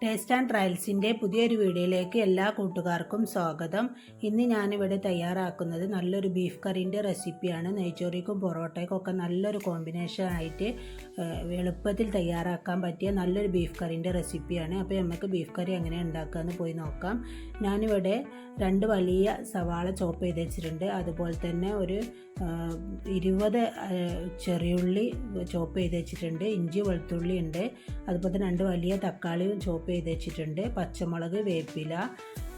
Taste and ട്രയൽസിൻ്റെ പുതിയൊരു വീഡിയോയിലേക്ക് എല്ലാ കൂട്ടുകാർക്കും സ്വാഗതം. ഇന്ന് ഞാനിവിടെ തയ്യാറാക്കുന്നത് നല്ലൊരു ബീഫ് കറീൻ്റെ റെസിപ്പിയാണ്. നെയ്ച്ചോറിക്കും പൊറോട്ടയ്ക്കും ഒക്കെ നല്ലൊരു കോമ്പിനേഷൻ ആയിട്ട് എളുപ്പത്തിൽ തയ്യാറാക്കാൻ പറ്റിയ നല്ലൊരു ബീഫ് കറീൻ്റെ റെസിപ്പിയാണ്. അപ്പോൾ നമുക്ക് ബീഫ് കറി എങ്ങനെ ഉണ്ടാക്കാമെന്ന് പോയി നോക്കാം. ഞാനിവിടെ 2 വലിയ സവാള ചോപ്പ് ചെയ്ത് വെച്ചിട്ടുണ്ട്. അതുപോലെ തന്നെ ഒരു 20 ചെറിയുള്ളി ചോപ്പ് ചെയ്ത് വെച്ചിട്ടുണ്ട്. ഇഞ്ചി വെളുത്തുള്ളി ഉണ്ട്. അതുപോലെ തന്നെ 2 വലിയ തക്കാളിയും ചോപ്പ് ചെയ്ത് വെച്ചിട്ടുണ്ട്. പച്ചമുളക്, വേപ്പില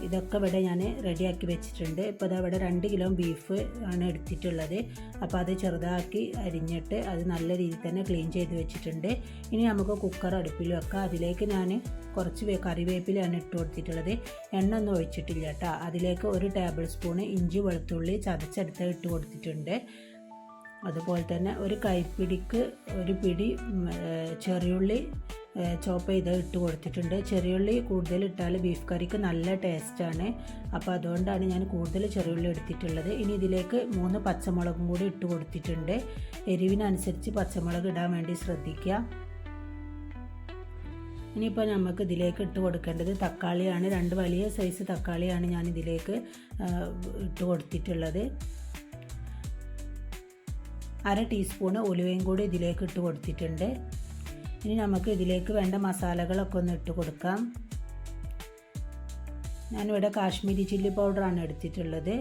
ഇതൊക്കെ ഇവിടെ ഞാൻ റെഡിയാക്കി വെച്ചിട്ടുണ്ട്. ഇപ്പോൾ ഇതാ ഇവിടെ 2 കിലോ ബീഫ് ആണ് എടുത്തിട്ടുള്ളത്. അപ്പോൾ അത് ചെറുതാക്കി അരിഞ്ഞിട്ട് അത് നല്ല രീതിയിൽ തന്നെ ക്ലീൻ ചെയ്ത് വെച്ചിട്ടുണ്ട്. ഇനി നമുക്ക് കുക്കർ അടുപ്പിൽ വെക്കാം. അതിലേക്ക് ഞാൻ കുറച്ച് കറിവേപ്പിലാണ് ഇട്ട് കൊടുത്തിട്ടുള്ളത്. എണ്ണ ഒന്നും ഒഴിച്ചിട്ടില്ല കേട്ടോ. അതിലേക്ക് 1 ടേബിൾ സ്പൂൺ ഇഞ്ചി വെളുത്തുള്ളി ചതച്ചെടുത്ത് ഇട്ട് കൊടുത്തിട്ടുണ്ട്. അതുപോലെ തന്നെ ഒരു കൈപ്പിടിക്ക് ഒരു പിടി ചെറിയുള്ളി ചോപ്പ് ചെയ്ത് ഇട്ട് കൊടുത്തിട്ടുണ്ട്. ചെറിയുള്ളി കൂടുതൽ ഇട്ടാൽ ബീഫ് കറിക്ക് നല്ല ടേസ്റ്റാണ്. അപ്പോൾ അതുകൊണ്ടാണ് ഞാൻ കൂടുതൽ ചെറിയുള്ളി എടുത്തിട്ടുള്ളത്. ഇനി ഇതിലേക്ക് 3 പച്ചമുളകും കൂടി ഇട്ട് കൊടുത്തിട്ടുണ്ട്. എരിവിനനുസരിച്ച് പച്ചമുളക് ഇടാൻ വേണ്ടി ശ്രദ്ധിക്കുക. ഇനിയിപ്പോൾ നമുക്ക് ഇതിലേക്ക് ഇട്ട് കൊടുക്കേണ്ടത് തക്കാളിയാണ്. 2 വലിയ സൈസ് തക്കാളിയാണ് ഞാൻ ഇതിലേക്ക് ഇട്ട് കൊടുത്തിട്ടുള്ളത്. 1/2 ടീസ്പൂണ് ഉലുവയും കൂടി ഇതിലേക്ക് ഇട്ട് കൊടുത്തിട്ടുണ്ട്. ഇനി നമുക്ക് ഇതിലേക്ക് വേണ്ട മസാലകളൊക്കെ ഒന്ന് ഇട്ട് കൊടുക്കാം. ഞാനിവിടെ കാശ്മീരി ചില്ലി പൗഡറാണ് എടുത്തിട്ടുള്ളത്.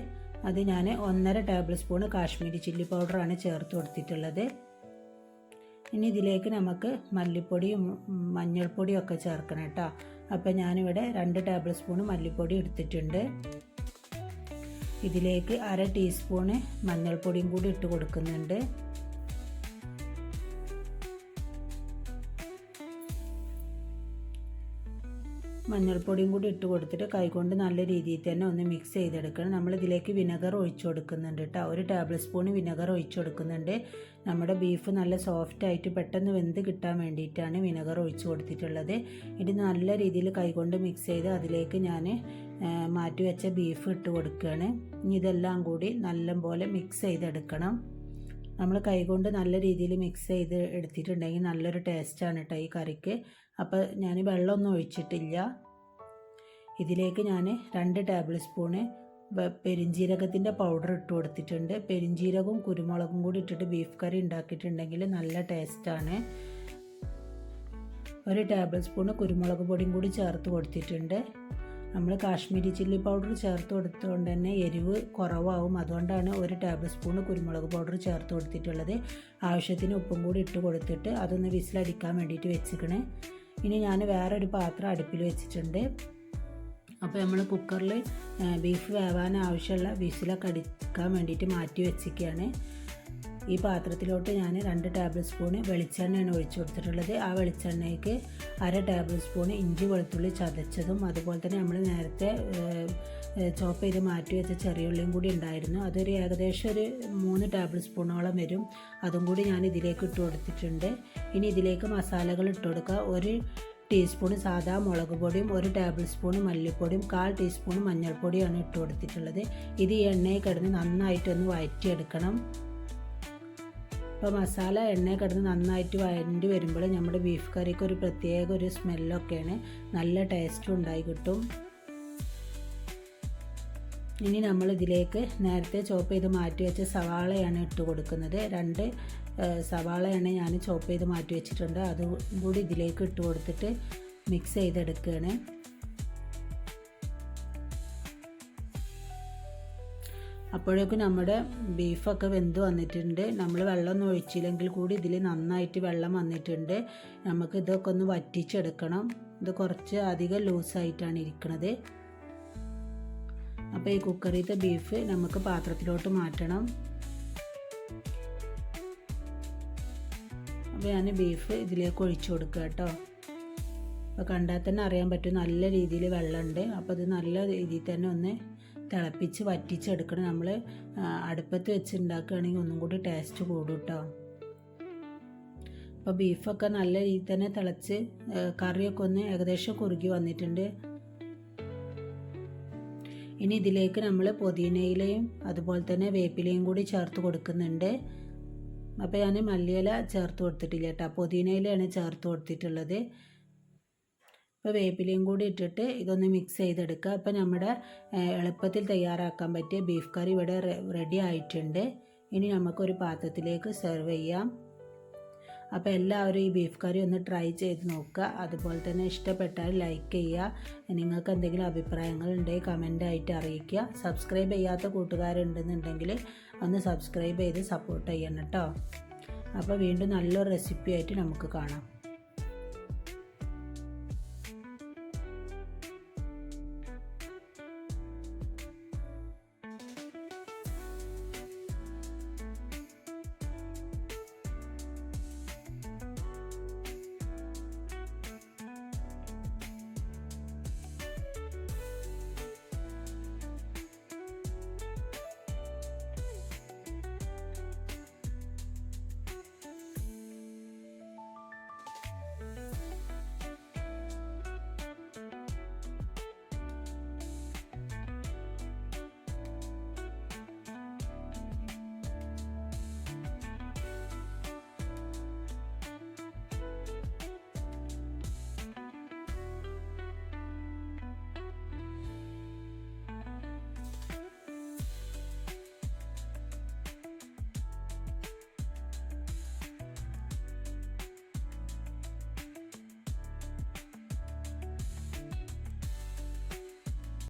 അത് ഞാൻ 1.5 ടേബിൾ സ്പൂണ് കാശ്മീരി ചില്ലി പൗഡറാണ് ചേർത്ത് കൊടുത്തിട്ടുള്ളത്. ഇനി ഇതിലേക്ക് നമുക്ക് മല്ലിപ്പൊടിയും മഞ്ഞൾപ്പൊടിയും ഒക്കെ ചേർക്കണം കേട്ടോ. അപ്പോൾ ഞാനിവിടെ 2 ടേബിൾ സ്പൂണ് മല്ലിപ്പൊടി എടുത്തിട്ടുണ്ട്. ഇതിലേക്ക് 1/2 ടീസ്പൂണ് മഞ്ഞൾപ്പൊടിയും കൂടി ഇട്ട് കൊടുക്കുന്നുണ്ട്. മഞ്ഞൾപ്പൊടിയും കൂടി ഇട്ട് കൊടുത്തിട്ട് കൈകൊണ്ട് നല്ല രീതിയിൽ തന്നെ ഒന്ന് മിക്സ് ചെയ്തെടുക്കണം. നമ്മളിതിലേക്ക് വിനെഗർ ഒഴിച്ചു കൊടുക്കുന്നുണ്ട് കേട്ടോ. 1 ടേബിൾ സ്പൂൺ വിനെഗർ ഒഴിച്ചു കൊടുക്കുന്നുണ്ട്. നമ്മുടെ ബീഫ് നല്ല സോഫ്റ്റായിട്ട് പെട്ടെന്ന് വെന്ത് കിട്ടാൻ വേണ്ടിയിട്ടാണ് വിനെഗർ ഒഴിച്ചു കൊടുത്തിട്ടുള്ളത്. ഇത് നല്ല രീതിയിൽ കൈകൊണ്ട് മിക്സ് ചെയ്ത് അതിലേക്ക് ഞാൻ മാറ്റി വെച്ച ബീഫ് ഇട്ട് കൊടുക്കുകയാണ്. ഇനി ഇതെല്ലാം കൂടി നല്ലപോലെ മിക്സ് ചെയ്തെടുക്കണം. നമ്മൾ കൈകൊണ്ട് നല്ല രീതിയിൽ മിക്സ് ചെയ്ത് എടുത്തിട്ടുണ്ടെങ്കിൽ നല്ലൊരു ടേസ്റ്റാണ് കേട്ടോ ഈ കറിക്ക്. അപ്പോൾ ഞാൻ വെള്ളമൊന്നും ഒഴിച്ചിട്ടില്ല. ഇതിലേക്ക് ഞാൻ 2 ടേബിൾ സ്പൂണ് പെരിഞ്ജീരകത്തിൻ്റെ പൗഡർ ഇട്ട് കൊടുത്തിട്ടുണ്ട്. പെരിഞ്ജീരകവും കുരുമുളകും കൂടി ഇട്ടിട്ട് ബീഫ് കറി ഉണ്ടാക്കിയിട്ടുണ്ടെങ്കിൽ നല്ല ടേസ്റ്റാണ്. 1 ടേബിൾ സ്പൂണ് കുരുമുളക് പൊടിയും കൂടി ചേർത്ത് കൊടുത്തിട്ടുണ്ട്. നമ്മൾ കാശ്മീരി ചില്ലി പൗഡർ ചേർത്ത് കൊടുത്തുകൊണ്ട് തന്നെ എരിവ് കുറവാകും. അതുകൊണ്ടാണ് 1 ടേബിൾ സ്പൂൺ കുരുമുളക് പൗഡർ ചേർത്ത് കൊടുത്തിട്ടുള്ളത്. ആവശ്യത്തിന് ഉപ്പും കൂടി ഇട്ട് കൊടുത്തിട്ട് അതൊന്ന് വിസിലടിക്കാൻ വേണ്ടിയിട്ട് വെച്ചിക്കണേ. ഇനി ഞാൻ വേറൊരു പാത്രം അടുപ്പിൽ വെച്ചിട്ടുണ്ട്. അപ്പോൾ നമ്മൾ കുക്കറിൽ ബീഫ് വേവാൻ ആവശ്യമുള്ള വിസിലൊക്കെ അടിക്കാൻ വേണ്ടിയിട്ട് മാറ്റി വെച്ചിരിക്കുകയാണ്. ഈ പാത്രത്തിലോട്ട് ഞാൻ 2 ടേബിൾ സ്പൂണ് വെളിച്ചെണ്ണയാണ് ഒഴിച്ചു കൊടുത്തിട്ടുള്ളത്. ആ വെളിച്ചെണ്ണയ്ക്ക് 1/2 ടേബിൾ സ്പൂണ് ഇഞ്ചി വെളുത്തുള്ളി ചതച്ചതും അതുപോലെ തന്നെ നമ്മൾ നേരത്തെ ചോപ്പ് ചെയ്ത് മാറ്റി വെച്ച ചെറിയുള്ളിയും കൂടി ഉണ്ടായിരുന്നു. അതൊരു ഏകദേശം ഒരു 3 ടേബിൾ സ്പൂണോളം വരും. അതും കൂടി ഞാൻ ഇതിലേക്ക് ഇട്ട് കൊടുത്തിട്ടുണ്ട്. ഇനി ഇതിലേക്ക് മസാലകൾ ഇട്ട് കൊടുക്കുക. 1 ടീസ്പൂണ് സാദാ മുളക് പൊടിയും 1 ടേബിൾ സ്പൂണ് മല്ലിപ്പൊടിയും 1/4 ടീസ്പൂണ് മഞ്ഞൾപ്പൊടിയാണ് ഇട്ട് കൊടുത്തിട്ടുള്ളത്. ഇത് ഈ എണ്ണയിൽ കിടന്ന് നന്നായിട്ടൊന്ന് വഴറ്റിയെടുക്കണം. അപ്പോൾ മസാല എണ്ണയിൽ കിടന്ന് നന്നായിട്ട് വഴണ്ടി വരുമ്പോൾ നമ്മുടെ ബീഫ് കറിക്ക് ഒരു പ്രത്യേക ഒരു സ്മെല്ലൊക്കെയാണ്. നല്ല ടേസ്റ്റും ഉണ്ടായി കിട്ടും. ഇനി നമ്മൾ ഇതിലേക്ക് നേരത്തെ ചോപ്പ് ചെയ്ത് മാറ്റി വെച്ച സവാളയാണ് ഇട്ട് കൊടുക്കുന്നത്. 2 സവാളയാണ് ഞാൻ ചോപ്പ് ചെയ്ത് മാറ്റി വെച്ചിട്ടുണ്ട്. അതും കൂടി ഇതിലേക്ക് ഇട്ട് കൊടുത്തിട്ട് മിക്സ് ചെയ്തെടുക്കുകയാണ്. അപ്പോഴേക്കും നമ്മുടെ ബീഫൊക്കെ വെന്ത് വന്നിട്ടുണ്ട്. നമ്മൾ വെള്ളമൊന്നും ഒഴിച്ചില്ലെങ്കിൽ കൂടി ഇതിൽ നന്നായിട്ട് വെള്ളം വന്നിട്ടുണ്ട്. നമുക്ക് ഇതൊക്കെ ഒന്ന് വറ്റിച്ചെടുക്കണം. ഇത് കുറച്ച് അധികം ലൂസായിട്ടാണ് ഇരിക്കുന്നത്. അപ്പോൾ ഈ കുക്കറിലത്തെ ബീഫ് നമുക്ക് പാത്രത്തിലോട്ട് മാറ്റണം. അപ്പോൾ ഞാൻ ബീഫ് ഇതിലേക്ക് ഒഴിച്ചു കൊടുക്കുക കേട്ടോ. അപ്പോൾ കണ്ടാൽ തന്നെ അറിയാൻ പറ്റും നല്ല രീതിയിൽ വെള്ളമുണ്ട്. അപ്പോൾ ഇത് നല്ല രീതിയിൽ തന്നെ ഒന്ന് തിളപ്പിച്ച് വറ്റിച്ചെടുക്കണം. നമ്മൾ അടുപ്പത്ത് വെച്ച് ഉണ്ടാക്കുകയാണെങ്കിൽ ഒന്നും കൂടി ടേസ്റ്റ് കൂടും കേട്ടോ. അപ്പോൾ ബീഫൊക്കെ നല്ല രീതിയിൽ തന്നെ തിളച്ച് കറിയൊക്കെ ഒന്ന് ഏകദേശം കുറുകി വന്നിട്ടുണ്ട്. ഇനി ഇതിലേക്ക് നമ്മൾ പുതിനയിലയും അതുപോലെ തന്നെ വേപ്പിലയും കൂടി ചേർത്ത് കൊടുക്കുന്നുണ്ട്. അപ്പോൾ ഞാൻ മല്ലിയില ചേർത്ത് കൊടുത്തിട്ടില്ല കേട്ടോ. പുതിനയിലയാണ് ചേർത്ത് കൊടുത്തിട്ടുള്ളത്. ഇപ്പോൾ വേപ്പിലയും കൂടി ഇട്ടിട്ട് ഇതൊന്ന് മിക്സ് ചെയ്തെടുക്കുക. അപ്പോൾ നമ്മുടെ എളുപ്പത്തിൽ തയ്യാറാക്കാൻ പറ്റിയ ബീഫ് കറി ഇവിടെ റെഡി ആയിട്ടുണ്ട്. ഇനി നമുക്കൊരു പാത്രത്തിലേക്ക് സെർവ് ചെയ്യാം. അപ്പോൾ എല്ലാവരും ഈ ബീഫ് കറി ഒന്ന് ട്രൈ ചെയ്ത് നോക്കുക. അതുപോലെ തന്നെ ഇഷ്ടപ്പെട്ടാൽ ലൈക്ക് ചെയ്യുക. നിങ്ങൾക്ക് എന്തെങ്കിലും അഭിപ്രായങ്ങൾ ഉണ്ടെങ്കിൽ കമൻ്റായിട്ട് അറിയിക്കുക. സബ്സ്ക്രൈബ് ചെയ്യാത്ത കൂട്ടുകാരുണ്ടെന്നുണ്ടെങ്കിൽ ഒന്ന് സബ്സ്ക്രൈബ് ചെയ്ത് സപ്പോർട്ട് ചെയ്യണം കേട്ടോ. അപ്പോൾ വീണ്ടും നല്ലൊരു റെസിപ്പി ആയിട്ട് നമുക്ക് കാണാം.